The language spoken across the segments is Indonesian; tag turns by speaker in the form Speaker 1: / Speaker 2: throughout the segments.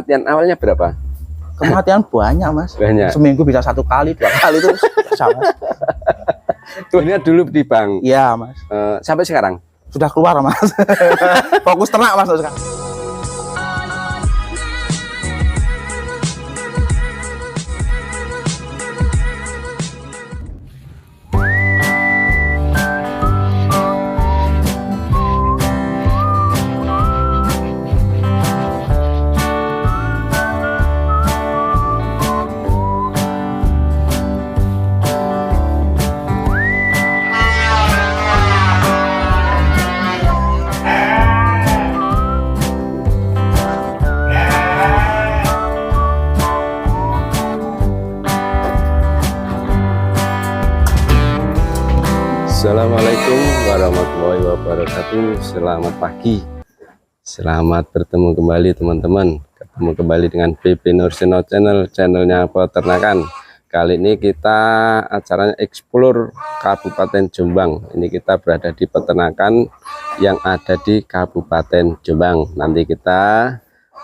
Speaker 1: kematian awalnya berapa?
Speaker 2: Kematian banyak mas.
Speaker 1: Banyak.
Speaker 2: Seminggu bisa 1 kali 2 kali itu sama.
Speaker 1: Ini dulu di bank.
Speaker 2: Iya mas.
Speaker 1: Sampai sekarang
Speaker 2: Sudah keluar mas. Fokus ternak mas sekarang.
Speaker 1: Assalamualaikum warahmatullahi wabarakatuh. Selamat pagi, selamat bertemu kembali teman-teman. Ketemu kembali dengan PP Nursino Channel, channelnya peternakan. Kali ini kita acaranya Explore Kabupaten Jombang. Ini kita berada di peternakan yang ada di Kabupaten Jombang. Nanti kita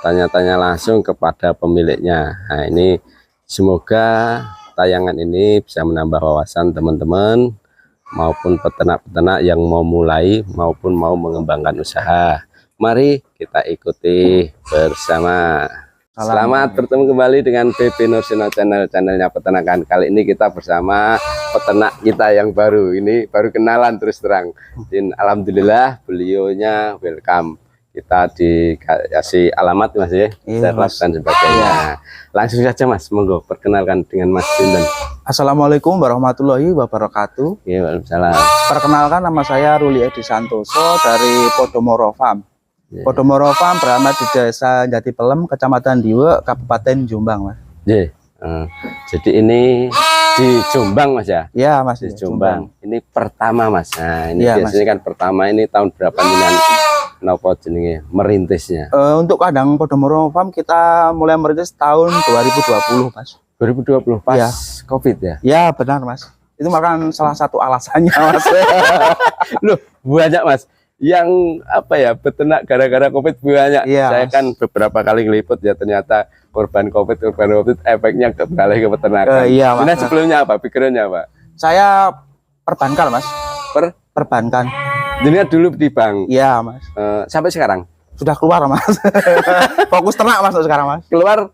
Speaker 1: tanya-tanya langsung kepada pemiliknya. Nah, ini semoga tayangan ini bisa menambah wawasan teman-teman maupun peternak-peternak yang mau mulai maupun mau mengembangkan usaha. Mari kita ikuti bersama. Selamat bertemu kembali dengan PP Nursino Channel, channelnya peternakan. Kali ini kita bersama peternak kita yang baru. Ini baru kenalan terus terang. Dan alhamdulillah beliaunya welcome. Kita dikasih alamat mas ya, serlas dan sebagainya. Langsung saja mas, monggo perkenalkan dengan Mas Sinten.
Speaker 2: Assalamualaikum warahmatullahi wabarakatuh.
Speaker 1: Ya, waalaikumsalam.
Speaker 2: Perkenalkan, nama saya Ruli Edi Santoso dari Podomoro Farm. Podomoro Farm berada di Desa Jati Pelem, Kecamatan Diwe, Kabupaten Jombang mas.
Speaker 1: Jadi ini di Jombang mas ya?
Speaker 2: Iya mas.
Speaker 1: Di Jombang. Ini pertama mas. Nah ini
Speaker 2: ya,
Speaker 1: biasanya
Speaker 2: mas.
Speaker 1: Kan pertama ini tahun berapa dengan nopo jenenge merintisnya?
Speaker 2: Untuk kandang Podomoro Farm kita mulai merintis tahun 2020 mas.
Speaker 1: 2020 pas
Speaker 2: ya.
Speaker 1: COVID ya?
Speaker 2: Ya benar mas. Itu merupakan salah satu alasannya mas.
Speaker 1: Loh banyak mas. Yang apa ya, peternak gara-gara COVID banyak.
Speaker 2: Ya,
Speaker 1: saya
Speaker 2: mas.
Speaker 1: kan beberapa kali ngeliput ya, ternyata korban COVID efeknya kembali ke peternakan.
Speaker 2: Iya mas.
Speaker 1: Nah, sebelumnya apa? Pikirannya apa?
Speaker 2: Saya perbankan mas. Perbankan.
Speaker 1: Jadi dulu di bank.
Speaker 2: Iya mas.
Speaker 1: Sampai sekarang
Speaker 2: sudah keluar mas. Fokus ternak mas sekarang mas.
Speaker 1: Keluar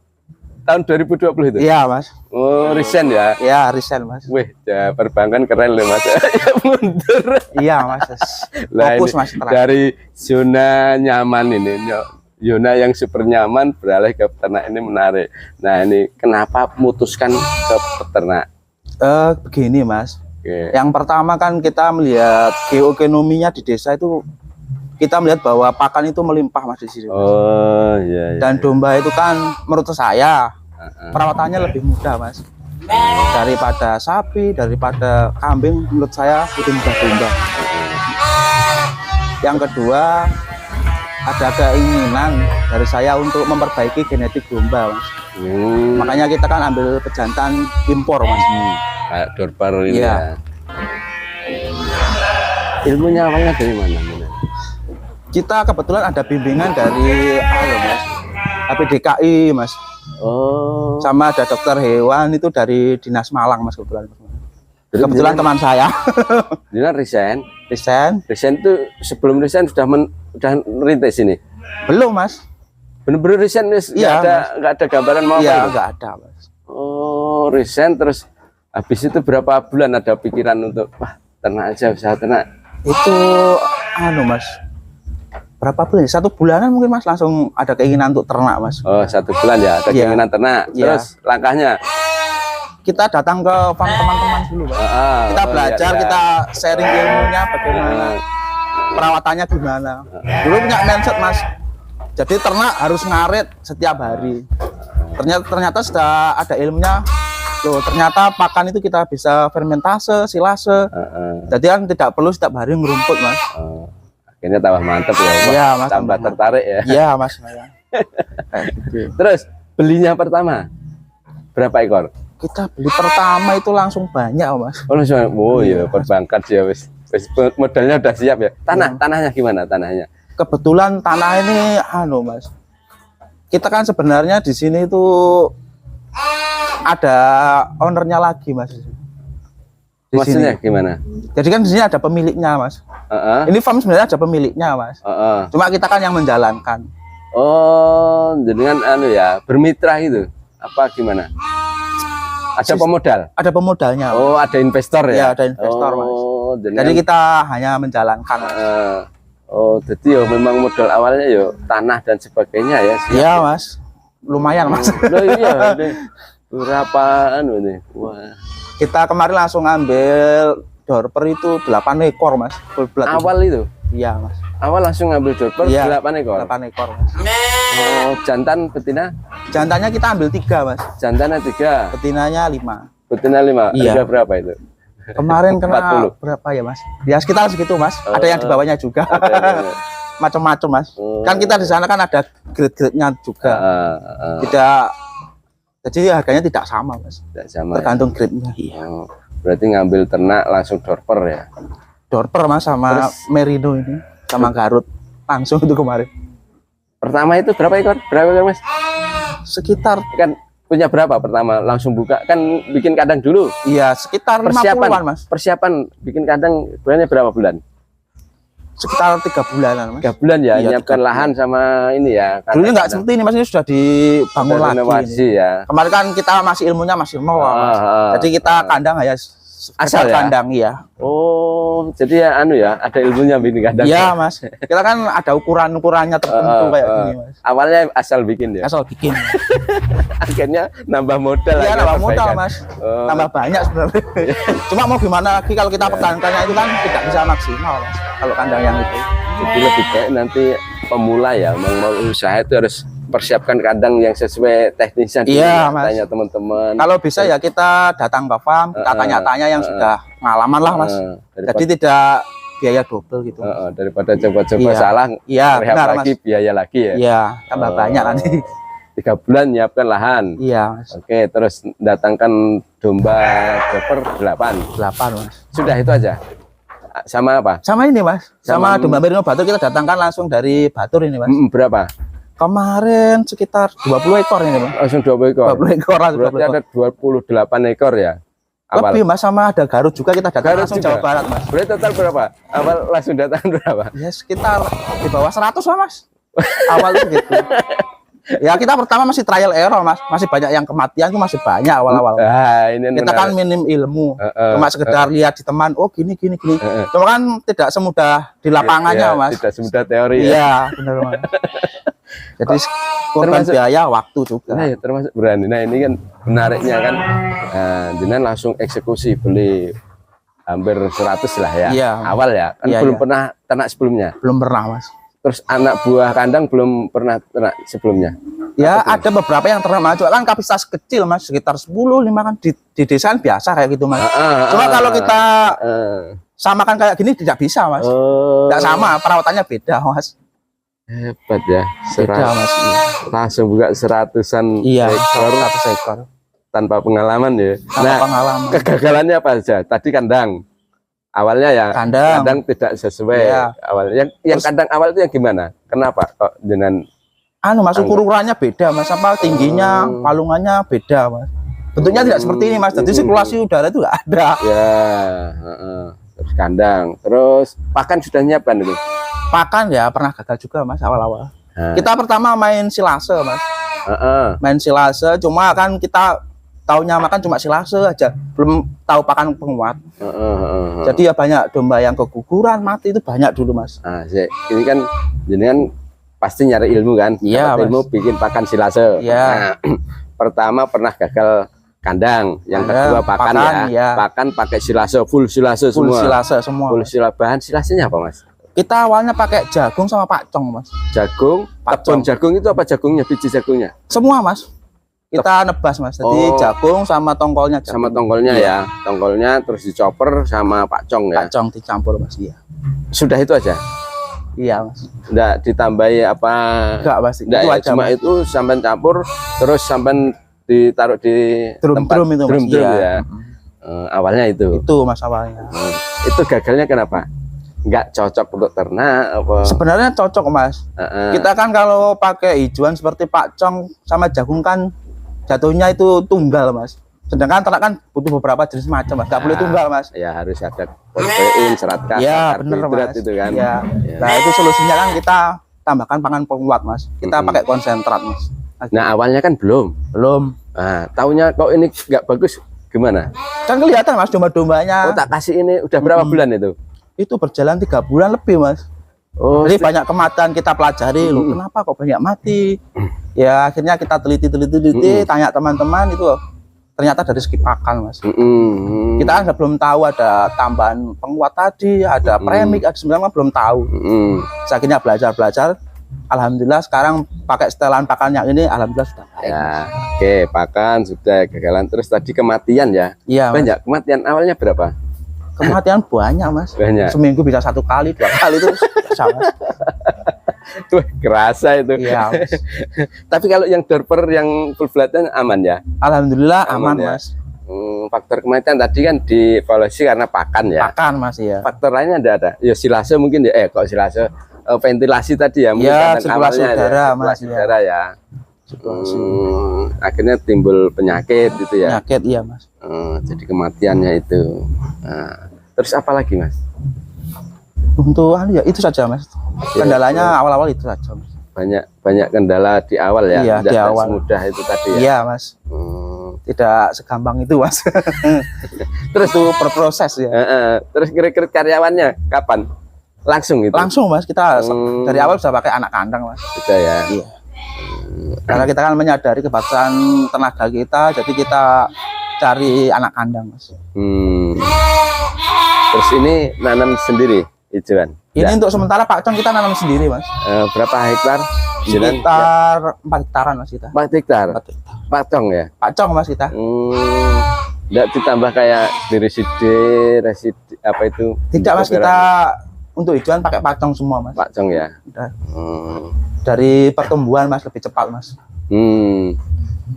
Speaker 1: tahun 2020 itu?
Speaker 2: Iya mas.
Speaker 1: Oh resign ya?
Speaker 2: Iya resign mas.
Speaker 1: Wih ya, perbankan keren loh mas. Ya mundur.
Speaker 2: Iya mas. Fokus mas ternak.
Speaker 1: Dari zona nyaman ini, zona yang super nyaman beralih ke peternak ini menarik. Nah ini kenapa memutuskan ke peternak?
Speaker 2: Begini mas.
Speaker 1: Oke.
Speaker 2: Yang pertama kan kita melihat geoekonominya di desa itu, kita melihat bahwa pakan itu melimpah mas di sini.
Speaker 1: Oh iya, iya.
Speaker 2: Dan domba itu kan menurut saya perawatannya lebih mudah mas daripada sapi, daripada kambing. Menurut saya lebih mudah domba. Yang kedua, ada keinginan dari saya untuk memperbaiki genetik domba mas. Makanya kita kan ambil pejantan impor mas.
Speaker 1: Kayak Dorpar ini
Speaker 2: ya.
Speaker 1: Ilmunya awalnya dari mana?
Speaker 2: Kita kebetulan ada bimbingan dari mas, APDKI mas.
Speaker 1: Oh.
Speaker 2: Sama ada dokter hewan itu dari Dinas Malang mas kebetulan. Kebetulan teman saya.
Speaker 1: Dia resign.
Speaker 2: Resign
Speaker 1: Itu sebelum resign sudah merintis ini?
Speaker 2: Belum mas.
Speaker 1: Bener-bener resign
Speaker 2: ya,
Speaker 1: nggak ada gambaran mau apa?
Speaker 2: Iya nggak ada mas.
Speaker 1: Oh resign terus habis itu berapa bulan ada pikiran untuk wah ternak aja, usaha ternak?
Speaker 2: Itu mas. Berapa bulan? 1 bulanan mungkin mas, langsung ada keinginan untuk ternak mas.
Speaker 1: Oh 1 bulan ya ada keinginan ternak. Terus langkahnya
Speaker 2: kita datang ke farm teman-teman dulu mas. Kita belajar, kita sharing ilmunya bagaimana, perawatannya gimana. Dulu punya mindset mas, jadi ternak harus ngarit setiap hari. Ternyata sudah ada ilmunya. Loh, ternyata pakan itu kita bisa fermentase, silase. Jadi kan tidak perlu setiap hari ngerumput mas.
Speaker 1: Akhirnya tambah mantep ya,
Speaker 2: iya, mas,
Speaker 1: tambah tertarik ya.
Speaker 2: Iya mas.
Speaker 1: Terus belinya pertama berapa ekor?
Speaker 2: Kita beli pertama itu langsung banyak mas.
Speaker 1: Oh iya, perbankan sih ya, wis modalnya udah siap ya. Tanahnya gimana tanahnya?
Speaker 2: Kebetulan tanah ini mas, kita kan sebenarnya di sini itu ada ownernya lagi, Mas. Di
Speaker 1: Maksudnya
Speaker 2: sini.
Speaker 1: gimana?
Speaker 2: Jadi kan di sini ada pemiliknya, Mas. Ini farm sebenarnya ada pemiliknya, Mas. Cuma kita kan yang menjalankan.
Speaker 1: Oh, dengan anu ya, bermitra itu. Apa gimana? Ada pemodal?
Speaker 2: Ada pemodalnya. Mas.
Speaker 1: Oh, ada investor ya?
Speaker 2: Iya, ada investor, Mas. Jadi kita hanya menjalankan. Mas.
Speaker 1: Oh, jadi ya memang modal awalnya ya tanah dan sebagainya ya.
Speaker 2: Iya, Mas. Lumayan, Mas.
Speaker 1: Oh, iya, ini berapa anu nih? Wah.
Speaker 2: Kita kemarin langsung ambil dorper itu 8 ekor, Mas. Full blood.
Speaker 1: Awal itu?
Speaker 2: Iya, Mas.
Speaker 1: Awal langsung ngambil dorper
Speaker 2: Iya,
Speaker 1: 8 ekor?
Speaker 2: 8 ekor, Mas.
Speaker 1: Oh, jantan betina?
Speaker 2: Jantannya kita ambil 3, Mas.
Speaker 1: Jantannya 3,
Speaker 2: Betinanya 5.
Speaker 1: betina 5.
Speaker 2: Iya.
Speaker 1: Harga berapa itu?
Speaker 2: Kemarin kena
Speaker 1: 40.
Speaker 2: berapa ya, Mas? Ya sekitar segitu, Mas. Ada yang di bawahnya juga. Macam-macam, Mas. Kan kita di sana kan ada grade-grade-nya juga. Tidak, jadi harganya tidak sama, Mas.
Speaker 1: Tidak sama.
Speaker 2: Tergantung grade-nya. Iya.
Speaker 1: Oh, berarti ngambil ternak langsung dorper ya?
Speaker 2: Dorper, Mas, sama Merino ini, sama Garut. Langsung itu kemarin.
Speaker 1: Pertama itu berapa ekor? Berapa ekor, Mas?
Speaker 2: Sekitar,
Speaker 1: Kan punya berapa pertama? Langsung buka kan bikin kandang dulu.
Speaker 2: iya, sekitar
Speaker 1: Persiapan,
Speaker 2: 50-an, Mas.
Speaker 1: persiapan bikin kandang bulannya berapa bulan?
Speaker 2: Sekitar 3 bulanan, Mas.
Speaker 1: 3 bulan ya,
Speaker 2: Iya,
Speaker 1: nyiapkan
Speaker 2: 3
Speaker 1: lahan sama ini ya.
Speaker 2: Dulunya nggak seperti ini, Mas. Ini sudah dibangun lagi.
Speaker 1: Renovasi
Speaker 2: Ini.
Speaker 1: ya.
Speaker 2: Kemarin kan kita masih ilmunya masih nol, Mas. Jadi kita kandang hanya
Speaker 1: Asal ya?
Speaker 2: kandang, iya.
Speaker 1: Oh, jadi ya anu ya, ada ilmunya bikin kandang.
Speaker 2: Iya, Mas. Kita kan ada ukuran-ukurannya tertentu kayak gini, Mas.
Speaker 1: Awalnya asal bikin ya.
Speaker 2: Asal bikin.
Speaker 1: Akhirnya nambah modal.
Speaker 2: Iya,
Speaker 1: akhirnya
Speaker 2: nambah modal,
Speaker 1: perbaikan.
Speaker 2: Mas.
Speaker 1: Oh.
Speaker 2: Tambah banyak sebenarnya. Cuma mau gimana lagi kalau kita pertahankannya itu kan tidak bisa maksimal, Mas. Kalau kandang yang itu.
Speaker 1: Jadi lebih baik nanti pemula ya, mau usaha itu harus persiapkan kandang yang sesuai teknisnya.
Speaker 2: Iya, Mas.
Speaker 1: Tanya teman-teman.
Speaker 2: Kalau bisa ya kita datang ke farm, kita tanya-tanya yang sudah pengalaman lah, Mas. Jadi tidak biaya double gitu.
Speaker 1: Daripada coba-coba
Speaker 2: Iya.
Speaker 1: salah,
Speaker 2: Iya,
Speaker 1: rehab
Speaker 2: benar,
Speaker 1: lagi,
Speaker 2: Mas.
Speaker 1: biaya lagi ya.
Speaker 2: Iya, tambah banyak nanti.
Speaker 1: 3 bulan nyiapkan lahan.
Speaker 2: Iya, Mas.
Speaker 1: Oke, terus datangkan domba dorper 8.
Speaker 2: 8, Mas.
Speaker 1: Sudah itu aja. Sama apa?
Speaker 2: Sama ini, Mas. Sama
Speaker 1: Sama-
Speaker 2: domba merino Batur kita datangkan langsung dari Batur ini, Mas.
Speaker 1: Berapa?
Speaker 2: Kemarin sekitar 20 ekor ini, Mas.
Speaker 1: Langsung 20 ekor.
Speaker 2: 20 ekor lah,
Speaker 1: Berarti
Speaker 2: 20 ekor.
Speaker 1: ada 28 ekor ya. Awal.
Speaker 2: Lebih, Mas, sama ada Garut juga kita datang
Speaker 1: Garut
Speaker 2: langsung
Speaker 1: juga?
Speaker 2: Jawa Barat, Mas.
Speaker 1: Berarti total berapa? Awal langsung datang berapa?
Speaker 2: Ya sekitar di bawah 100 lah, Mas. Awal itu gitu. Ya kita pertama masih trial error, Mas. Masih banyak yang kematian itu masih banyak awal-awal.
Speaker 1: Ini
Speaker 2: Kita kan minim ilmu. Cuma sekedar lihat di teman, oh gini. Cuma kan tidak semudah di lapangannya,
Speaker 1: ya,
Speaker 2: Mas.
Speaker 1: tidak semudah teori ya.
Speaker 2: Iya, benar, Mas. Jadi korban
Speaker 1: Termasuk-
Speaker 2: biaya waktu juga.
Speaker 1: Nah, ya, termasuk berani. Nah, ini kan menariknya kan jenengan langsung eksekusi beli hampir 100 lah ya.
Speaker 2: Iya.
Speaker 1: Awal ya. Kan
Speaker 2: Iya,
Speaker 1: belum
Speaker 2: iya.
Speaker 1: pernah ternak sebelumnya.
Speaker 2: Belum pernah, Mas.
Speaker 1: Terus anak buah kandang belum pernah ternak sebelumnya.
Speaker 2: Ya ada beberapa yang ternak maju kan kapasitas kecil, Mas, sekitar 10-5 kan di desa kan biasa kayak gitu, Mas. Cuma kalau kita samakan kayak gini tidak bisa, Mas.
Speaker 1: Oh,
Speaker 2: Tidak sama, perawatannya beda, Mas.
Speaker 1: hebat ya.
Speaker 2: Beda, Mas. Iya.
Speaker 1: Langsung buka 100-an
Speaker 2: Iya,
Speaker 1: ekor
Speaker 2: 100 ekor.
Speaker 1: tanpa pengalaman ya.
Speaker 2: Tanpa pengalaman.
Speaker 1: Kegagalannya apa saja? Tadi kandang. Awalnya ya
Speaker 2: Kandang.
Speaker 1: tidak sesuai.
Speaker 2: Iya.
Speaker 1: Awal yang kandang awal itu yang gimana? Kenapa kok dengan
Speaker 2: Mas, ukurannya beda, Mas. Apa tingginya, palungannya beda, Mas. Bentuknya tidak seperti ini, Mas. Jadi sirkulasi udara itu nggak ada.
Speaker 1: ya terus kandang, terus pakan sudah nyiapkan itu?
Speaker 2: Pakan ya pernah gagal juga, Mas, awal-awal.
Speaker 1: Nah.
Speaker 2: Kita pertama main silase, Mas. Main silase, cuma kan kita taunya makan cuma silase aja, belum tahu pakan penguat. Jadi ya banyak domba yang keguguran, mati itu banyak dulu, Mas.
Speaker 1: Nah, ini kan jenengan pasti nyari ilmu kan?
Speaker 2: Iya,
Speaker 1: Dapat ilmu
Speaker 2: Mas.
Speaker 1: bikin pakan silase.
Speaker 2: Iya.
Speaker 1: Nah, pertama pernah gagal kandang, yang
Speaker 2: Kandang,
Speaker 1: kedua pakan
Speaker 2: pakan,
Speaker 1: ya.
Speaker 2: iya.
Speaker 1: Pakan pakai silase, full silase
Speaker 2: Full
Speaker 1: semua.
Speaker 2: silase semua.
Speaker 1: Full
Speaker 2: Mas.
Speaker 1: bahan silasenya apa, Mas?
Speaker 2: Kita awalnya pakai jagung sama pakcong, Mas.
Speaker 1: Jagung,
Speaker 2: Pakcong.
Speaker 1: tepung jagung itu apa jagungnya, biji jagungnya?
Speaker 2: Semua, Mas. Kita nebas, Mas. Jadi
Speaker 1: Oh.
Speaker 2: jagung sama tongkolnya.
Speaker 1: Sama tongkolnya
Speaker 2: Iya.
Speaker 1: ya, tongkolnya terus dicoper sama pakcong ya.
Speaker 2: Pakcong dicampur, Mas. Iya.
Speaker 1: Sudah itu aja.
Speaker 2: Iya, Mas.
Speaker 1: Enggak ditambahi apa?
Speaker 2: Enggak, Mas.
Speaker 1: Enggak
Speaker 2: Itu
Speaker 1: ya,
Speaker 2: aja,
Speaker 1: cuma
Speaker 2: Mas.
Speaker 1: itu sampai campur terus sampai ditaruh di
Speaker 2: Drum-drum itu, Mas.
Speaker 1: drum-drum
Speaker 2: Iya.
Speaker 1: ya. Awalnya itu.
Speaker 2: Itu, Mas, awalnya.
Speaker 1: Itu gagalnya kenapa? nggak cocok untuk ternak apa?
Speaker 2: Sebenarnya cocok Mas. Kita kan kalau pakai hijauan seperti pakcong sama jagung kan jatuhnya itu tunggal Mas. Sedangkan ternak kan butuh beberapa jenis macam Mas. Nggak boleh tunggal Mas.
Speaker 1: Ya harus ada protein, serat kasar,
Speaker 2: Ya bener
Speaker 1: karbohidrat
Speaker 2: Mas.
Speaker 1: itu kan.
Speaker 2: Ya. Nah itu solusinya kan kita tambahkan pangan penguat Mas. Kita pakai konsentrat Mas.
Speaker 1: Nah awalnya kan belum. Nah, taunya kok ini nggak bagus gimana?
Speaker 2: Kan kelihatan Mas domba-dombanya.
Speaker 1: Oh tak kasih ini udah berapa bulan itu?
Speaker 2: Itu berjalan 3 bulan lebih Mas.
Speaker 1: Oh,
Speaker 2: Jadi banyak kematian kita pelajari loh, kenapa kok banyak mati? Ya akhirnya kita teliti, tanya teman-teman itu ternyata dari segi pakan Mas. Kita kan belum tahu ada tambahan penguat tadi, ada premik, ada sebenarnya belum tahu. Akhirnya belajar. Alhamdulillah sekarang pakai setelan pakan yang ini, alhamdulillah sudah baik.
Speaker 1: Ya, oke, pakan sudah gagalan. Terus tadi kematian ya?
Speaker 2: Iya.
Speaker 1: Banyak kematian awalnya berapa?
Speaker 2: Kematian banyak Mas.
Speaker 1: Banyak.
Speaker 2: Seminggu bisa 1 kali, 2 kali itu sama.
Speaker 1: Tuh kerasa itu.
Speaker 2: Iya. Mas.
Speaker 1: Tapi kalau yang dorper yang full flatnya aman ya?
Speaker 2: Alhamdulillah aman
Speaker 1: ya?
Speaker 2: Mas.
Speaker 1: Faktor kematian tadi kan dievaluasi karena pakan ya.
Speaker 2: Pakan Mas ya.
Speaker 1: Faktor lainnya ada. Ya silase mungkin ya. Kok silase? Ventilasi tadi ya.
Speaker 2: Ya sirkulasi udara Mas.
Speaker 1: Udara ya. Akhirnya timbul penyakit gitu ya.
Speaker 2: Penyakit iya Mas.
Speaker 1: Jadi kematiannya itu. Nah, terus apa lagi Mas?
Speaker 2: Untuk ya itu saja Mas. Kendalanya awal-awal itu saja Mas.
Speaker 1: Banyak kendala di awal ya.
Speaker 2: Iya, di awal.
Speaker 1: Semudah itu tadi ya.
Speaker 2: Iya Mas. Tidak segampang itu Mas. Terus itu berproses ya.
Speaker 1: Terus rekrut karyawannya kapan? Langsung gitu?
Speaker 2: Langsung Mas, kita dari awal sudah pakai anak kandang Mas.
Speaker 1: Sudah ya.
Speaker 2: Iya. Karena kita kan menyadari kebangsaan tenaga kita, jadi kita cari anak kandang Mas.
Speaker 1: Terus ini nanam sendiri hijauan?
Speaker 2: Ini untuk sementara pakcong kita nanam sendiri Mas.
Speaker 1: Berapa hektar?
Speaker 2: Sekitar 4 hektaran Mas kita.
Speaker 1: 4 hektar?
Speaker 2: 4 hektar.
Speaker 1: Pakcong ya?
Speaker 2: Pakcong Mas kita.
Speaker 1: Enggak ditambah kayak residi apa itu?
Speaker 2: Tidak Mas, kita untuk hijauan pakai pakcong semua Mas.
Speaker 1: Pakcong ya?
Speaker 2: Dari pertumbuhan Mas lebih cepat Mas.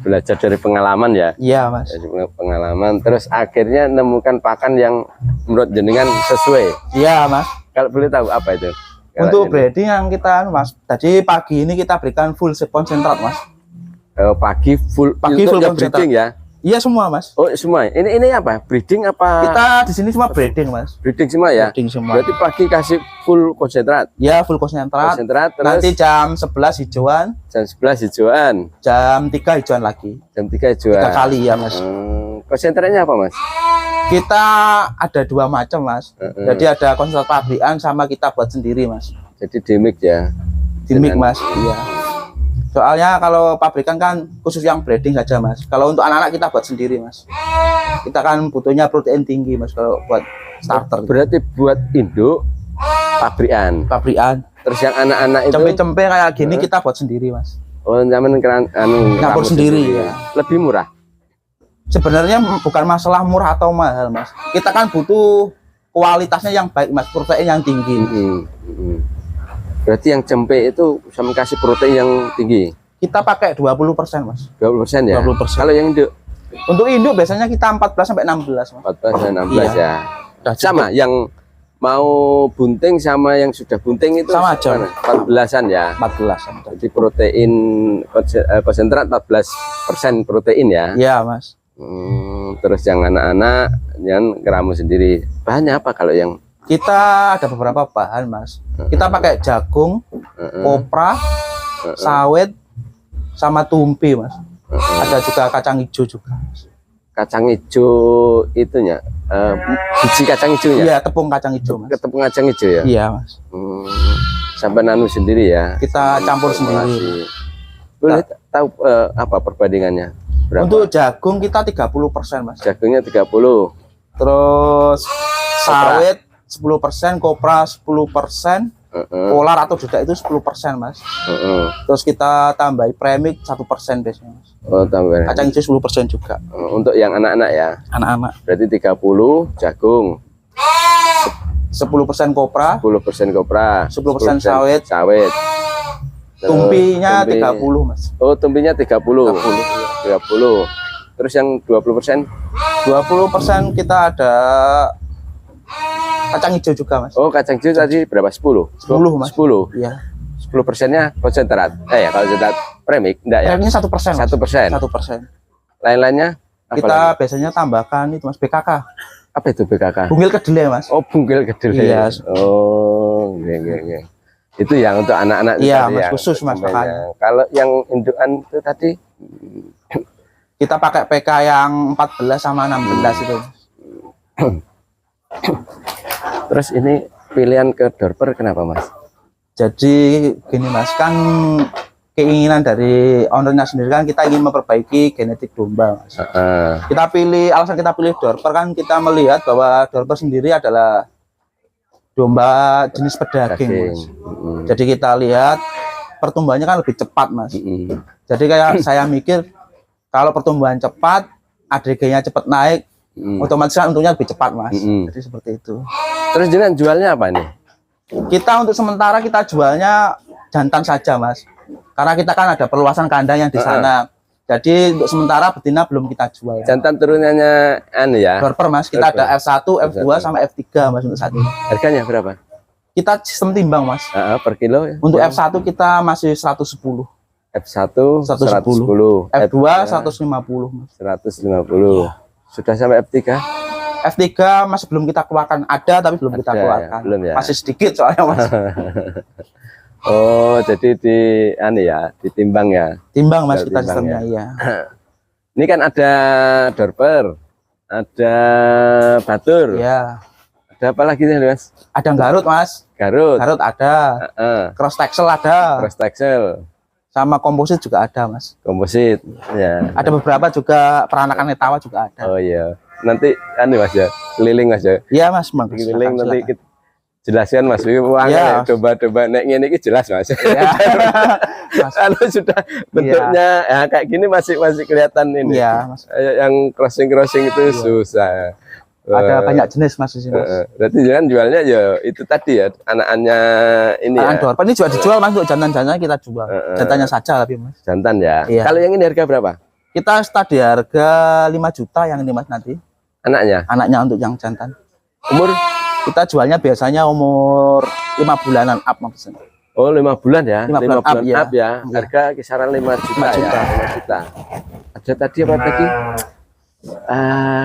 Speaker 1: Belajar dari pengalaman ya?
Speaker 2: Iya Mas.
Speaker 1: Dari pengalaman, terus akhirnya nemukan pakan yang menurut jenengan sesuai.
Speaker 2: Iya Mas.
Speaker 1: Kalau boleh tahu apa itu?
Speaker 2: Untuk breeding yang kita Mas, tadi pagi ini kita berikan full seed konsentrat Mas.
Speaker 1: Pagi full breeding ya?
Speaker 2: Iya semua Mas.
Speaker 1: Oh semua. Ini apa? Breeding apa?
Speaker 2: Kita di sini cuma breeding Mas.
Speaker 1: Breeding semua ya?
Speaker 2: Breeding semua.
Speaker 1: Berarti pagi kasih full konsentrat?
Speaker 2: Ya full konsentrat.
Speaker 1: Terus
Speaker 2: nanti jam 11 hijauan.
Speaker 1: Jam 11 hijauan.
Speaker 2: Jam 3 hijauan lagi.
Speaker 1: Jam 3 hijauan. 3
Speaker 2: kali ya Mas.
Speaker 1: Konsentratnya apa Mas?
Speaker 2: Kita ada 2 macam Mas. Jadi ada konsentrat pabrikan sama kita buat sendiri Mas.
Speaker 1: Jadi dimik ya?
Speaker 2: Dimik Mas. Iya. Soalnya kalau pabrikan kan khusus yang breeding saja Mas. Kalau untuk anak-anak kita buat sendiri Mas. Kita kan butuhnya protein tinggi Mas kalau buat starter.
Speaker 1: Berarti buat induk pabrikan. Terus yang anak-anak itu
Speaker 2: cempe-cempe kayak gini kita buat sendiri Mas.
Speaker 1: Oh, zaman
Speaker 2: nyampur sendiri ya.
Speaker 1: Lebih murah.
Speaker 2: Sebenarnya bukan masalah murah atau mahal Mas. Kita kan butuh kualitasnya yang baik Mas, protein yang tinggi.
Speaker 1: Berarti yang cempe itu bisa kasih protein yang tinggi.
Speaker 2: Kita pakai 20% Mas.
Speaker 1: 20% ya?
Speaker 2: 20%.
Speaker 1: Kalau yang induk?
Speaker 2: Untuk induk biasanya kita 14 sampai 16 Mas.
Speaker 1: 14 dan 16
Speaker 2: iya.
Speaker 1: Ya. Sama yang mau bunting sama yang sudah bunting itu
Speaker 2: sama aja.
Speaker 1: 14-an ya?
Speaker 2: 14-an.
Speaker 1: Jadi protein konsentrat 14% protein ya?
Speaker 2: Iya Mas.
Speaker 1: Terus yang anak-anak yang keramu sendiri. Bahannya apa kalau yang?
Speaker 2: Kita ada beberapa bahan Mas. Kita pakai jagung, kopra, sawit, sama tumpi Mas. Ada juga kacang hijau juga.
Speaker 1: Kacang hijau itunya, biji kacang hijaunya?
Speaker 2: Iya, tepung kacang hijau Mas.
Speaker 1: Tepung kacang hijau ya?
Speaker 2: Iya Mas.
Speaker 1: Sampai nanu sendiri ya?
Speaker 2: Kita campur sendiri.
Speaker 1: Boleh tahu apa perbandingannya? Berapa?
Speaker 2: Untuk jagung kita 30% Mas.
Speaker 1: Jagungnya 30.
Speaker 2: Terus sawit 10%, kopra 10%, polar atau duda itu 10% Mas. Terus kita tambahi premik 1% biasanya Mas.
Speaker 1: Oh, tambahin.
Speaker 2: Kacang hijau 10% juga.
Speaker 1: Untuk yang anak-anak ya?
Speaker 2: Anak-anak.
Speaker 1: Berarti 30 jagung.
Speaker 2: 10% kopra.
Speaker 1: 10% kopra.
Speaker 2: 10% sawit.
Speaker 1: Tumpi.
Speaker 2: Tumpinya 30 Mas.
Speaker 1: Oh, tumpinya 30. 30. Terus yang 20%?
Speaker 2: 20% kita ada kacang hijau juga mas.
Speaker 1: Oh, kacang hijau tadi berapa? 10?
Speaker 2: 10 mas.
Speaker 1: 10.
Speaker 2: Iya.
Speaker 1: 10%-nya konsentrat. Ya konsentrat premik enggak ya?
Speaker 2: Premiknya 1%.
Speaker 1: 1%.
Speaker 2: 1%.
Speaker 1: Lain-lainnya
Speaker 2: kita biasanya tambahkan itu mas, BKK.
Speaker 1: Apa itu BKK?
Speaker 2: Bunggil kedelai mas.
Speaker 1: Oh, bunggil kedelai.
Speaker 2: Iya.
Speaker 1: Oh, iya. Itu yang untuk anak-anak.
Speaker 2: Iya mas, khusus mas makanya.
Speaker 1: Kalau yang indukan itu tadi
Speaker 2: kita pakai PK yang 14 sama 16 itu.
Speaker 1: Terus ini pilihan ke Dorper kenapa mas?
Speaker 2: Jadi gini mas, kan keinginan dari ownernya sendiri kan kita ingin memperbaiki genetik domba mas. Alasan kita pilih Dorper kan kita melihat bahwa Dorper sendiri adalah domba jenis pedaging mas. Jadi kita lihat pertumbuhannya kan lebih cepat mas. Jadi kayak saya mikir kalau pertumbuhan cepat, ADG-nya cepat naik, otomatis kan untungnya lebih cepat mas. Jadi seperti itu.
Speaker 1: Terus jangan jualnya apa nih?
Speaker 2: Kita untuk sementara kita jualnya jantan saja mas, karena kita kan ada perluasan kandang yang di sana. Jadi untuk sementara betina belum kita jual.
Speaker 1: Jantan turunannya ya?
Speaker 2: Dorper mas, kita ada F1, F2 sama F3 mas untuk saat ini.
Speaker 1: Harganya berapa?
Speaker 2: Kita sistem timbang mas.
Speaker 1: Per kilo?
Speaker 2: Untuk F1 kita masih 110.
Speaker 1: F1 110,
Speaker 2: F2 150 mas.
Speaker 1: 150. Sudah sampai F3?
Speaker 2: F3 masih belum kita keluarkan, ada tapi belum kita keluarkan.
Speaker 1: Belum ya?
Speaker 2: Masih sedikit soalnya mas.
Speaker 1: Oh, jadi ditimbang ya?
Speaker 2: Timbang mas, kita sistemnya ya.
Speaker 1: Ini kan ada Dorper, ada Batur.
Speaker 2: Ya.
Speaker 1: Ada apa lagi nih mas?
Speaker 2: Ada Garut mas.
Speaker 1: Garut
Speaker 2: ada. Cross Texel ada.
Speaker 1: Cross Texel.
Speaker 2: Sama komposit juga ada mas.
Speaker 1: Komposit ya.
Speaker 2: Ada beberapa juga peranakan Etawa juga ada.
Speaker 1: Oh iya, nanti mas ya, keliling mas ya.
Speaker 2: Iya mas,
Speaker 1: keliling nanti kita jelaskan mas. Ya. Coba naik ini jelas mas. Ya. Kalau sudah bentuknya ya kayak gini masih kelihatan ini.
Speaker 2: Iya mas.
Speaker 1: Yang crossing itu susah.
Speaker 2: Ada banyak jenis mas di sini.
Speaker 1: Berarti jangan jualnya ya itu tadi ya, anak-anaknya ini ya.
Speaker 2: Dorper ini juga dijual mas, untuk jantan-jantan kita jual. Jantannya saja tapi mas.
Speaker 1: Jantan ya.
Speaker 2: Iya.
Speaker 1: Kalau yang ini harga berapa?
Speaker 2: Kita start di harga 5 juta yang ini mas nanti.
Speaker 1: Anaknya?
Speaker 2: Anaknya untuk yang jantan.
Speaker 1: Umur?
Speaker 2: Kita jualnya biasanya umur 5 bulanan up maksudnya.
Speaker 1: Oh 5 bulan ya?
Speaker 2: 5 bulan up
Speaker 1: ya. Harga kisaran 5 juta ya. 5 juta. Ada tadi apa tadi?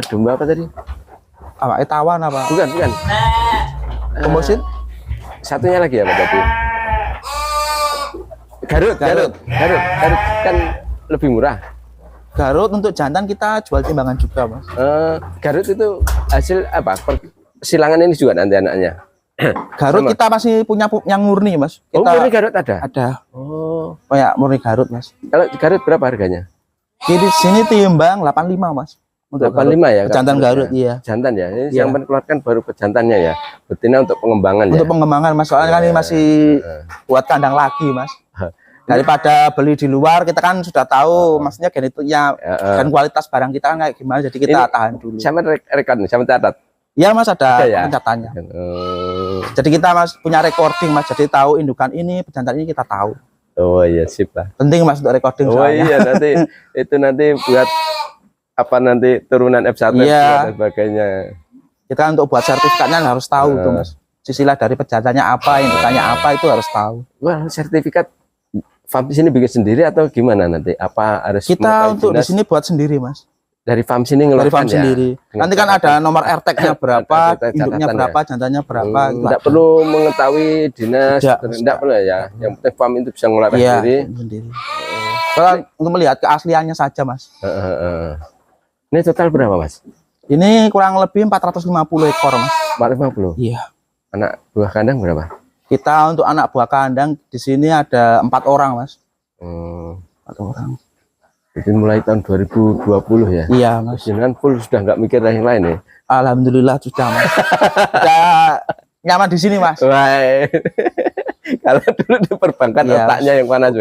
Speaker 1: Domba apa tadi?
Speaker 2: Apa Etawan apa?
Speaker 1: Bukan.
Speaker 2: Komposit?
Speaker 1: Satunya lagi apa tadi? Garut kan lebih murah.
Speaker 2: Garut untuk jantan kita jual timbangan juga mas.
Speaker 1: Garut itu hasil apa? Silangan ini juga nanti anaknya.
Speaker 2: Garut kita masih punya yang murni mas.
Speaker 1: Murni Garut ada?
Speaker 2: Ada. Oh ya murni Garut mas.
Speaker 1: Kalau Garut berapa harganya?
Speaker 2: Di sini timbang 85 mas. Untuk
Speaker 1: 85 ya?
Speaker 2: Jantan Garut iya.
Speaker 1: Jantan ya? Ini yang mengeluarkan baru pejantannya ya? Betina untuk pengembangan ya?
Speaker 2: Untuk pengembangan mas, soalnya kan ini masih buat kandang lagi mas. Daripada beli di luar, kita kan sudah tahu maksudnya genetiknya dan kualitas barang kita kan kayak gimana, jadi kita tahan dulu.
Speaker 1: Sama rekan, sama catat?
Speaker 2: Iya mas, ada pencatannya. Jadi kita mas punya recording mas, jadi tahu indukan ini, pejantan ini kita tahu.
Speaker 1: Oh iya sip lah.
Speaker 2: Penting mas untuk recording.
Speaker 1: Oh iya nanti buat apa nanti turunan F1 dan sebagainya.
Speaker 2: Kita untuk buat sertifikatnya harus tahu tuh mas. Sisilah dari pejantannya apa, indukannya apa itu harus tahu.
Speaker 1: Wah sertifikat farm di sini bikin sendiri atau gimana nanti? Apa harus
Speaker 2: kita untuk di sini buat sendiri mas?
Speaker 1: Dari farm sini ngeluarkan
Speaker 2: dari farm sendiri. Nanti kan ada nomor RTG-nya berapa, induknya berapa, jantannya berapa.
Speaker 1: Tidak perlu mengetahui dinas, tidak perlu ya. Yang penting farm itu bisa ngeluarkan sendiri.
Speaker 2: Untuk melihat keasliannya saja mas.
Speaker 1: Ini total berapa mas?
Speaker 2: Ini kurang lebih 450 ekor mas.
Speaker 1: 450?
Speaker 2: Iya.
Speaker 1: Anak buah kandang berapa?
Speaker 2: Kita untuk anak buah kandang di sini ada 4 orang mas.
Speaker 1: 4
Speaker 2: orang.
Speaker 1: Jadi mulai tahun 2020 ya?
Speaker 2: Iya mas.
Speaker 1: Jangan full sudah nggak mikir yang lain ya?
Speaker 2: Alhamdulillah sudah mas. Sudah nyaman di sini mas.
Speaker 1: Wah. Kalau dulu di perbankan otaknya yang panas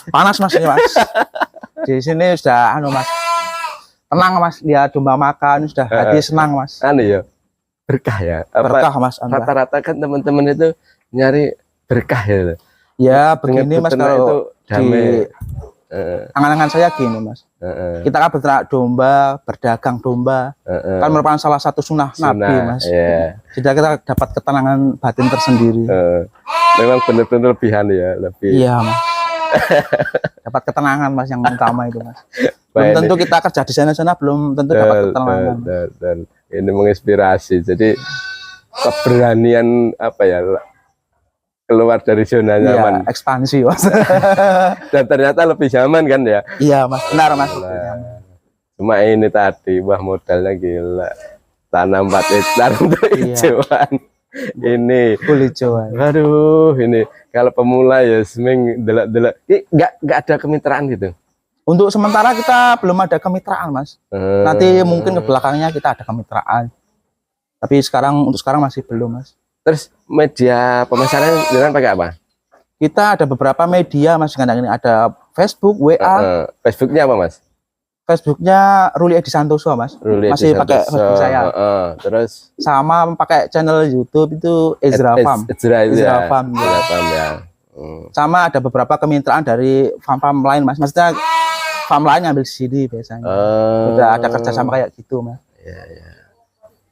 Speaker 2: panas mas ini mas. Di sini sudah mas. Tenang mas, dia domba makan sudah hati senang mas.
Speaker 1: Ya berkah ya.
Speaker 2: Berkah mas.
Speaker 1: Rata-rata kan teman-teman itu nyari berkah ya.
Speaker 2: Ya begini mas, kalau Angan-angan saya gini mas, kita kan beternak domba, berdagang domba, kan merupakan salah satu sunnah Nabi mas. Jadi kita dapat ketenangan batin tersendiri.
Speaker 1: Memang benar-benar lebihan ya, lebih.
Speaker 2: Iya mas. Dapat ketenangan mas, yang utama itu mas. Belum tentu kita kerja di sana belum tentu dapat ketenangan.
Speaker 1: Dan ini menginspirasi. Jadi keberanian apa ya, keluar dari zona nyaman.
Speaker 2: Iya, ekspansi mas.
Speaker 1: Dan ternyata lebih nyaman kan ya.
Speaker 2: Iya mas, benar mas.
Speaker 1: Cuma ini tadi, wah modalnya gila. Tanam 4 hektar untuk hijauan. Ini
Speaker 2: full hijauan.
Speaker 1: Waduh, ini kalau pemula ya seming delak-delak. Nggak ada kemitraan gitu.
Speaker 2: Untuk sementara kita belum ada kemitraan mas. Nanti mungkin ke belakangnya kita ada kemitraan. Tapi untuk sekarang masih belum mas.
Speaker 1: Terus media pemasaran dengan pakai apa?
Speaker 2: Kita ada beberapa media mas. Sekarang ini ada Facebook, WA.
Speaker 1: Facebooknya apa mas?
Speaker 2: Facebooknya Ruli Edi Santoso mas. Masih pakai Facebook saya.
Speaker 1: Terus
Speaker 2: sama pakai channel YouTube itu Ezra Farm.
Speaker 1: Ezra Farm ya.
Speaker 2: Sama ada beberapa kemitraan dari farm lain mas. Maksudnya farm lain ngambil sini biasanya. Udah ada kerjasama kayak gitu mas.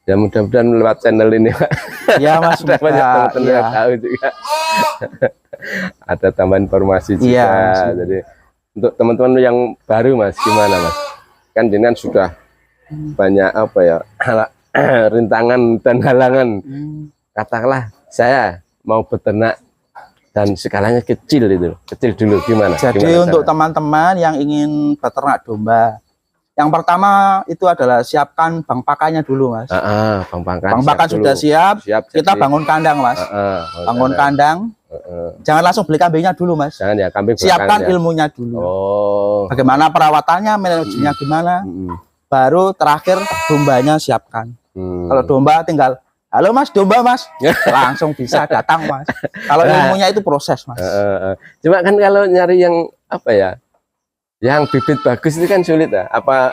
Speaker 2: Ya mudah-mudahan lewat channel ini Pak. Ya mas.
Speaker 1: Ada banyak teman-teman yang tahu juga. Ada tambahan informasi juga. Jadi untuk teman-teman yang baru mas, gimana mas? Kan jenengan sudah banyak apa ya, rintangan dan halangan. Katakanlah saya mau beternak dan skalanya kecil itu, kecil dulu gimana?
Speaker 2: Jadi untuk teman-teman yang ingin beternak domba, yang pertama itu adalah siapkan bang pakannya dulu mas. Bang pakan sudah siap kita jadi, bangun kandang mas. Bangun kandang. Jangan langsung beli kambingnya dulu mas. Jangan ya, kambing siapkan ilmunya dulu. Bagaimana perawatannya, manajemennya gimana. Baru terakhir dombanya siapkan. Kalau domba tinggal, halo mas, domba mas, langsung bisa datang mas. Kalau ilmunya itu proses mas.
Speaker 1: Cuma kan kalau nyari yang apa ya, yang bibit bagus itu kan sulit ya. Apa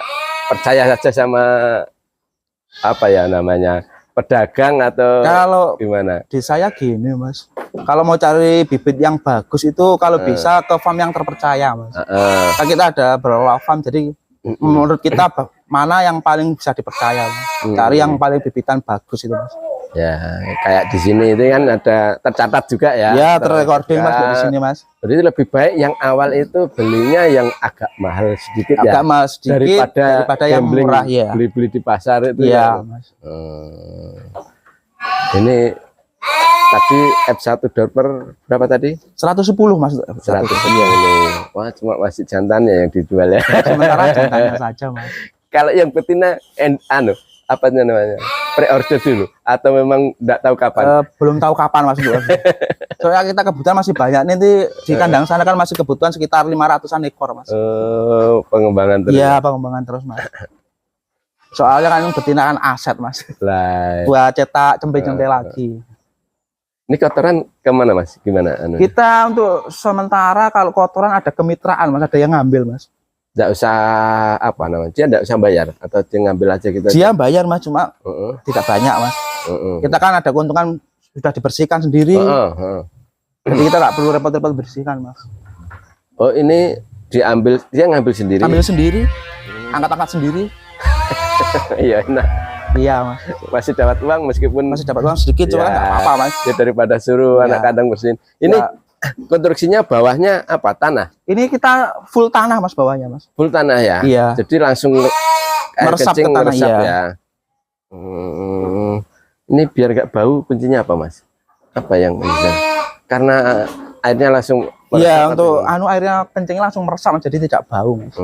Speaker 1: percaya saja sama apa ya namanya, pedagang atau kalau gimana?
Speaker 2: Di saya gini mas, kalau mau cari bibit yang bagus itu kalau bisa ke farm yang terpercaya mas. Nah, kita ada beberapa farm, jadi menurut kita mana yang paling bisa dipercaya mas. Cari yang paling bibitan bagus itu mas.
Speaker 1: Ya kayak di sini itu kan ada tercatat juga ya.
Speaker 2: Ya terrecording mas dari sini mas.
Speaker 1: Jadi lebih baik yang awal itu belinya yang agak mahal sedikit ya.
Speaker 2: Agak mahal sedikit daripada yang murah ya.
Speaker 1: Beli-beli di pasar itu
Speaker 2: ya. Mas.
Speaker 1: Ini tadi F1 dorper berapa tadi?
Speaker 2: 110 mas.
Speaker 1: 110. Wah cuma masih jantannya yang dijual ya.
Speaker 2: Sementara jantannya saja mas.
Speaker 1: Kalau yang betina apa namanya, pre-order dulu atau memang enggak tahu kapan?
Speaker 2: Belum tahu kapan mas. Soalnya kita kebutuhan masih banyak, nanti di kandang sana kan masih kebutuhan sekitar 500-an ekor mas.
Speaker 1: Pengembangan terus.
Speaker 2: Iya pengembangan terus mas. Soalnya kan betina kan aset mas. Buat cetak cempe-cempe lagi.
Speaker 1: Ini kotoran kemana mas? Gimana?
Speaker 2: Kita untuk sementara kalau kotoran ada kemitraan mas, ada yang ngambil mas.
Speaker 1: Nggak usah apa namanya, dia nggak usah bayar atau dia ngambil aja gitu?
Speaker 2: Dia bayar mas, cuma tidak banyak mas. Kita kan ada keuntungan sudah dibersihkan sendiri. Jadi kita nggak perlu repot-repot bersihkan mas.
Speaker 1: Oh ini diambil, dia ngambil sendiri?
Speaker 2: Ambil sendiri, angkat-angkat sendiri.
Speaker 1: Iya enak.
Speaker 2: Iya mas.
Speaker 1: Masih dapat uang meskipun
Speaker 2: masih dapat uang sedikit, cuma nggak apa-apa mas.
Speaker 1: Ya, daripada suruh anak kandang bersihin. Ini konstruksinya bawahnya apa, tanah?
Speaker 2: Ini kita full tanah mas, bawahnya mas.
Speaker 1: Full tanah ya? Iya. Jadi langsung
Speaker 2: meresap ke tanah
Speaker 1: ya. Ini biar gak bau kuncinya apa mas? Apa yang bisa? Karena airnya langsung.
Speaker 2: Iya untuk airnya kencing langsung meresap jadi tidak bau mas.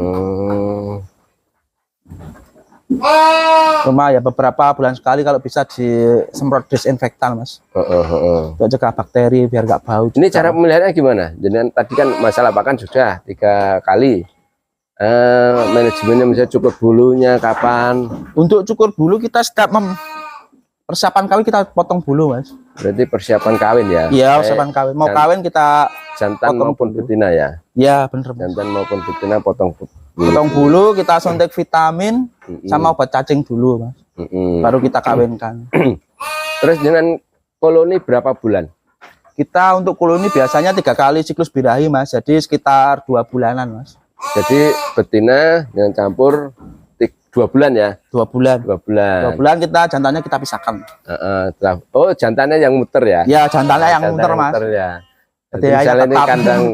Speaker 2: Cuma ya beberapa bulan sekali kalau bisa disemprot disinfektan mas. Untuk cegah bakteri biar nggak bau.
Speaker 1: Ini cara pemeliharannya gimana? Jadi tadi kan masalah pakan sudah 3 kali. Manajemennya misalnya cukur bulunya kapan?
Speaker 2: Untuk cukur bulu kita setiap persiapan kawin kita potong bulu mas.
Speaker 1: Berarti persiapan kawin ya?
Speaker 2: Iya persiapan kawin. Mau kawin kita
Speaker 1: jantan maupun betina ya?
Speaker 2: Iya bener.
Speaker 1: Jantan maupun betina potong bulu.
Speaker 2: Potong bulu, kita suntik vitamin sama obat cacing dulu mas. Baru kita kawinkan.
Speaker 1: Terus dengan koloni berapa bulan?
Speaker 2: Kita untuk koloni biasanya 3 kali siklus birahi mas. Jadi sekitar 2 bulanan mas.
Speaker 1: Jadi betina yang campur 2 bulan ya?
Speaker 2: 2 bulan.
Speaker 1: 2 bulan.
Speaker 2: 2 bulan kita jantannya kita pisahkan.
Speaker 1: Oh, jantannya yang muter ya?
Speaker 2: Ya, jantannya yang muter, Mas.
Speaker 1: Muter ya. Jadi
Speaker 2: Jadi
Speaker 1: misalnya ini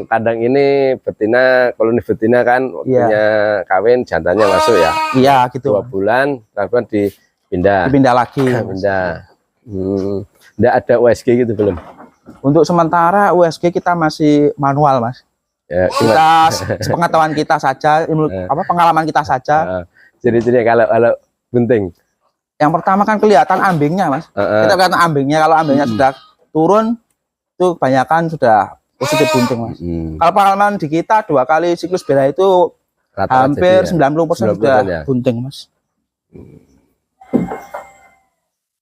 Speaker 1: kandang ini betina, koloni betina kan waktunya kawin, jantannya masuk ya?
Speaker 2: Iya, gitu.
Speaker 1: 2 bulan, lalu dipindah.
Speaker 2: Dipindah lagi.
Speaker 1: Pindah. Nggak ada USG gitu belum?
Speaker 2: Untuk sementara USG kita masih manual, Mas.
Speaker 1: Ya,
Speaker 2: kita sepengetahuan kita saja, pengalaman kita saja.
Speaker 1: Jadi kalau bunting.
Speaker 2: Yang pertama kan kelihatan ambingnya, Mas. Kita kelihatan ambingnya, kalau ambingnya sudah turun, itu kebanyakan sudah positif bunting, Mas. Kalau pengalaman di kita 2 kali siklus bela itu hampir 90% sudah ya? Bunting, Mas.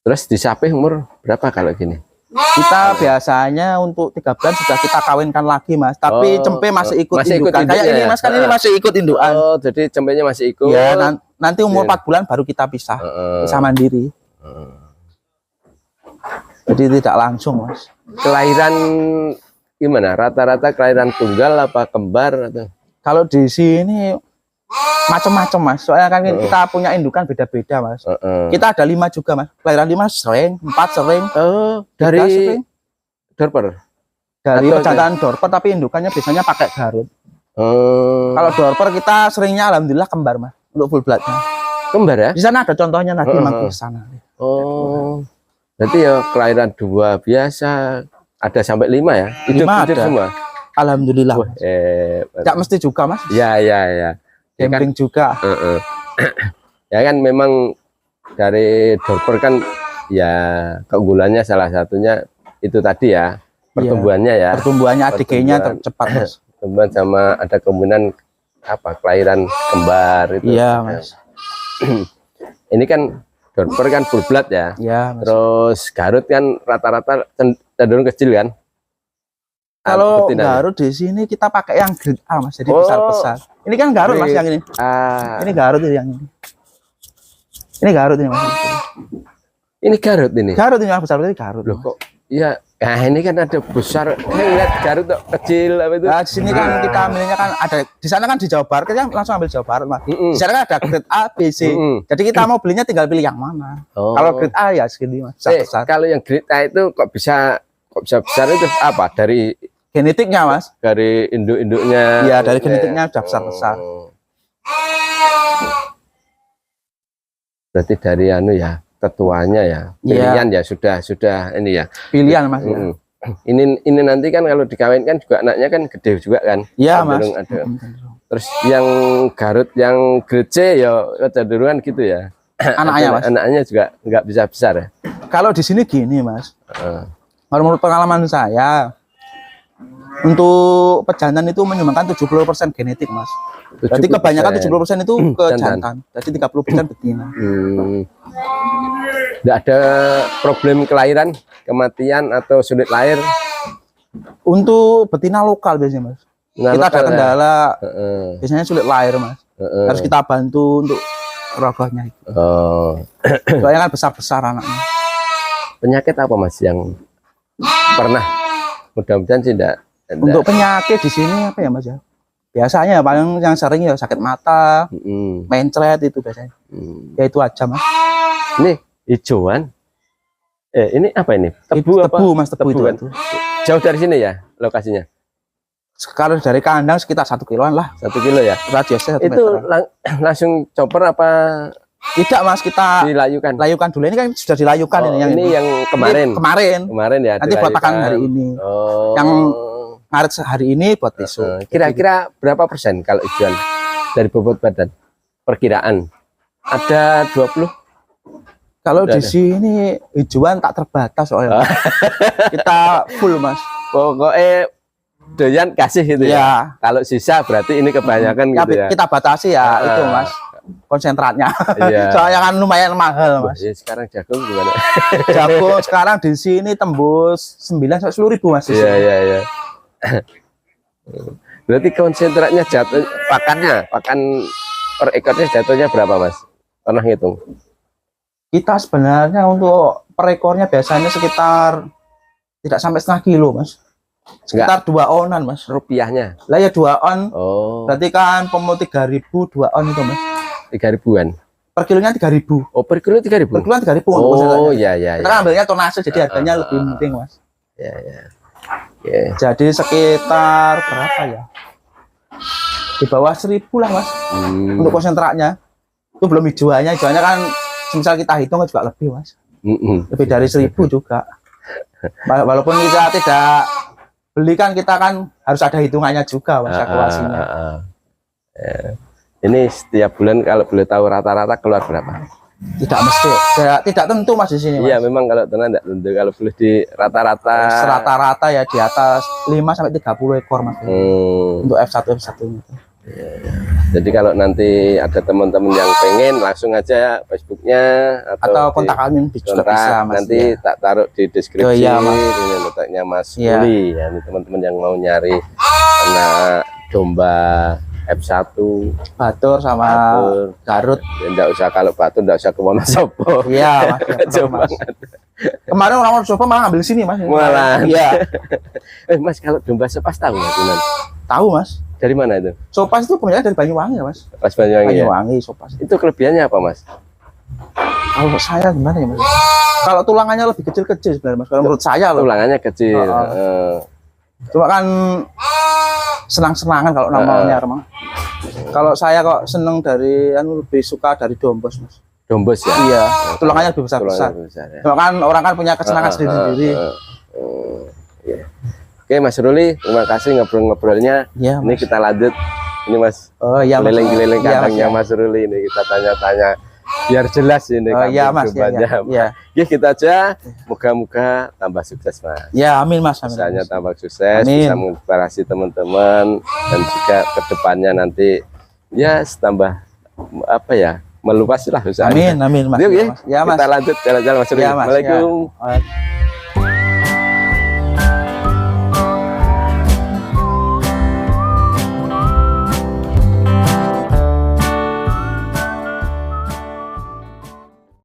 Speaker 1: Terus di sapi umur berapa kalau gini?
Speaker 2: Kita biasanya untuk 3 bulan sudah kita kawinkan lagi, Mas. Tapi cempe masih ikut indukan. Kayak ini, Mas, kan ini masih ikut indukan.
Speaker 1: Oh, jadi cempenya masih ikut.
Speaker 2: Ya, nanti umur 4 bulan baru kita pisah. Pisah mandiri. Jadi tidak langsung, Mas.
Speaker 1: Kelahiran gimana? Rata-rata kelahiran tunggal apa kembar atau?
Speaker 2: Kalau di sini macam-macam, Mas. Soalnya kan kita punya indukan beda-beda, Mas. Kita ada 5 juga, Mas. Kelahiran 5 sering, 4 sering.
Speaker 1: Dari
Speaker 2: sering.
Speaker 1: dorper.
Speaker 2: Dari pejantan dorper, tapi indukannya biasanya pakai Garut. Kalau dorper kita seringnya alhamdulillah kembar, Mas. Untuk full bloodnya.
Speaker 1: Kembar ya?
Speaker 2: Di sana ada contohnya nanti mampir sana.
Speaker 1: Oh. Berarti ya kelahiran 2 biasa, ada sampai 5 ya? Hidup semua.
Speaker 2: Alhamdulillah. Tidak mesti juga, Mas.
Speaker 1: Ya.
Speaker 2: Camping kan, juga.
Speaker 1: Ya kan memang dari dorper kan ya keunggulannya salah satunya itu tadi ya, pertumbuhannya ya.
Speaker 2: Pertumbuhannya ADG-nya tercepat, Mas.
Speaker 1: Pertumbuhan sama ada kemungkinan kelahiran kembar itu.
Speaker 2: Iya, Mas.
Speaker 1: Ini kan dorper kan full blood ya.
Speaker 2: Iya, Mas.
Speaker 1: Terus Garut kan rata-rata cenderung kecil kan.
Speaker 2: Kalau Garut di sini kita pakai yang grade A, Mas. Jadi besar-besar. Ini kan Garut, Mas, yang ini. Ini Garut ini yang ini. Ini Garut ini, Mas.
Speaker 1: Ini Garut ini.
Speaker 2: Garut ini, Mas, besar ini Garut.
Speaker 1: Loh kok? Iya. Nah, ini kan ada besar. Lihat Garut kecil apa itu.
Speaker 2: Nah, di sini kan kita milihnya kan ada di sana kan di Jawa Barat, kita langsung ambil Jawa Barat, Mas. Di sana kan ada grade A, B, C. Jadi kita mau belinya tinggal pilih yang mana. Kalau grade A ya segini, Mas. Besar.
Speaker 1: Kalau yang grade A itu kok bisa besar itu apa? Dari
Speaker 2: genetiknya, Mas.
Speaker 1: Dari induk-induknya.
Speaker 2: Iya, dari genetiknya udah besar-besar.
Speaker 1: Berarti dari ya, ketuanya ya. Pilihan ya sudah ini ya.
Speaker 2: Pilihan, Mas.
Speaker 1: Ini nanti kan kalau dikawinkan juga anaknya kan gede juga kan.
Speaker 2: Iya, Mas.
Speaker 1: Terus yang Garut yang grade C ya kecenderungan gitu ya.
Speaker 2: Anaknya, Mas.
Speaker 1: Anaknya juga nggak bisa besar ya.
Speaker 2: Kalau di sini gini, Mas. Menurut pengalaman saya, untuk pejantan itu menyumbangkan 70% genetik, Mas. Berarti kebanyakan 70% itu ke jantan. Jadi 30% betina.
Speaker 1: Tidak ada problem kelahiran, kematian atau sulit lahir?
Speaker 2: Untuk betina lokal biasanya, Mas. Kita ada kendala, biasanya sulit lahir, Mas. Harus kita bantu untuk rogohnya. Soalnya kan besar-besar anaknya.
Speaker 1: Penyakit apa, Mas, yang pernah? Mudah-mudahan sih enggak.
Speaker 2: Untuk penyakit di sini apa ya, Mas ya? Biasanya paling yang sering ya sakit mata, mencret itu biasanya. Ya itu aja, Mas.
Speaker 1: Ini hijauan. Ini apa ini? Tebu apa?
Speaker 2: Tebu, Mas, tebu itu,
Speaker 1: kan? Jauh dari sini ya lokasinya?
Speaker 2: Kalau dari kandang sekitar 1 kiloan lah.
Speaker 1: 1 kilo ya?
Speaker 2: Radiusnya 1
Speaker 1: itu
Speaker 2: meter.
Speaker 1: Langsung chopper apa?
Speaker 2: Tidak, Mas, kita layukan dulu. Ini kan sudah dilayukan
Speaker 1: ini yang kemarin.
Speaker 2: Kemarin ya. Nanti buat pakan hari ini. Yang Maret hari ini buat besok.
Speaker 1: Kira-kira berapa persen kalau hijauan dari bobot badan? Perkiraan ada 20?
Speaker 2: Kalau di sini hijauan tak terbatas soalnya. Kita full, Mas.
Speaker 1: Pokoknya doyan kasih gitu ya. Kalau sisa berarti ini kebanyakan gitu ya.
Speaker 2: Kita batasi ya itu, Mas. Konsentratnya. Soalnya kan lumayan mahal, Mas.
Speaker 1: Ya, sekarang jagung gimana?
Speaker 2: Jagung sekarang di sini tembus 9 sampai 10.000, Mas.
Speaker 1: Iya. Berarti konsentratnya jatuh pakan per ekornya jatuhnya berapa, Mas? Pernah ngitung?
Speaker 2: Kita sebenarnya untuk per ekornya biasanya sekitar tidak sampai 0,5 kilo, Mas. Sekitar 2 onan, Mas.
Speaker 1: Rupiahnya.
Speaker 2: Lah ya 2 on.
Speaker 1: Oh,
Speaker 2: Berarti kan pemul 3.000 2 on itu, Mas.
Speaker 1: 3.000-an.
Speaker 2: Per kilonya 3.000.
Speaker 1: Oh, per kilo 3.000.
Speaker 2: Per kilonya 3.000.
Speaker 1: Oh, iya iya
Speaker 2: Kita
Speaker 1: iya.
Speaker 2: kan ambilnya tonase jadi harganya lebih penting, Mas.
Speaker 1: Iya iya. Oke.
Speaker 2: Jadi sekitar berapa ya? Di bawah 1.000 lah, Mas. Untuk konsentratnya. Itu belum hijauannya. Hijauannya kan misal kita hitung juga lebih, Mas. Lebih dari 1.000 juga. Walaupun kita tidak beli kan, kita kan harus ada hitungannya juga, Mas, kalkulasinya.
Speaker 1: Ya. Ini setiap bulan kalau boleh tahu rata-rata keluar berapa?
Speaker 2: Tidak mesti, tidak tentu, Mas, di sini, Mas.
Speaker 1: Iya, memang kalau tenang tidak tentu. Kalau boleh di rata-rata.
Speaker 2: Rata-rata ya di atas 5 sampai 30 ekor, Mas. Untuk F1 itu.
Speaker 1: Jadi kalau nanti ada teman-teman yang pengen, langsung aja Facebooknya
Speaker 2: Atau kontak kami juga
Speaker 1: kontak,
Speaker 2: bisa, Mas.
Speaker 1: nanti
Speaker 2: Ya.
Speaker 1: tak taruh di deskripsi.
Speaker 2: Oh, iya, Mas.
Speaker 1: Ini letaknya Mas
Speaker 2: Iya.
Speaker 1: Ruli. Ya, ini teman-teman yang mau nyari anak domba F1
Speaker 2: Batur sama
Speaker 1: Batur.
Speaker 2: Garut.
Speaker 1: Ya, nggak usah, kalau Batur nggak usah ke Wonosobo.
Speaker 2: Iya, Mas. Ya,
Speaker 1: Jauh
Speaker 2: Mas.
Speaker 1: banget.
Speaker 2: Kemarin orang coba malah ngambil sini, Mas.
Speaker 1: Malah.
Speaker 2: Iya.
Speaker 1: Mas, kalau domba Sopas tahu nggak, Tunan?
Speaker 2: Tahu, Mas.
Speaker 1: Dari mana itu?
Speaker 2: Sopas itu punya dari Banyuwangi, ya, Mas.
Speaker 1: Pas Banyuwangi ya?
Speaker 2: Banyuwangi, Sopas.
Speaker 1: Itu kelebihannya apa, Mas?
Speaker 2: Kalau saya gimana ya, Mas? Kalau tulangannya lebih kecil-kecil sebenarnya, Mas. Kalau menurut saya loh.
Speaker 1: Tulangannya kecil.
Speaker 2: Cuma kan senang-senangan kalau namanya, Mas. Kalau saya kok seneng dari lebih suka dari dombos, Mas.
Speaker 1: Dombos ya?
Speaker 2: Iya, tulangannya lebih besar-besar.
Speaker 1: Tulangnya lebih besar, ya.
Speaker 2: Cuma kan orang kan punya kesenangan sendiri-sendiri.
Speaker 1: Iya. Oke, Mas Ruli, terima kasih ngobrol-ngobrolnya.
Speaker 2: Iya,
Speaker 1: Ini
Speaker 2: Mas.
Speaker 1: kita lanjut. Ini Mas,
Speaker 2: Oh iya, Mas.
Speaker 1: keliling-keliling
Speaker 2: Iya,
Speaker 1: kandangnya
Speaker 2: Mas.
Speaker 1: Mas Ruli ini, kita tanya-tanya biar jelas ini
Speaker 2: Oh iya, Mas. Iya,
Speaker 1: dombanya.
Speaker 2: iya.
Speaker 1: Oke, kita aja. Moga-moga tambah sukses, Mas.
Speaker 2: Ya, amin, Mas. Amin.
Speaker 1: Usahanya tambah sukses,
Speaker 2: Amin.
Speaker 1: bisa menginspirasi teman-teman, dan juga kedepannya nanti ya tambah apa ya, meluas lah usahanya.
Speaker 2: Amin, amin, Mas.
Speaker 1: Yuk,
Speaker 2: Ya,
Speaker 1: ya.
Speaker 2: Mas. Ya, Mas.
Speaker 1: Kita lanjut jalan-jalan, Mas Ruli.
Speaker 2: Ya, Mas.
Speaker 1: Assalamualaikum.
Speaker 2: Ya.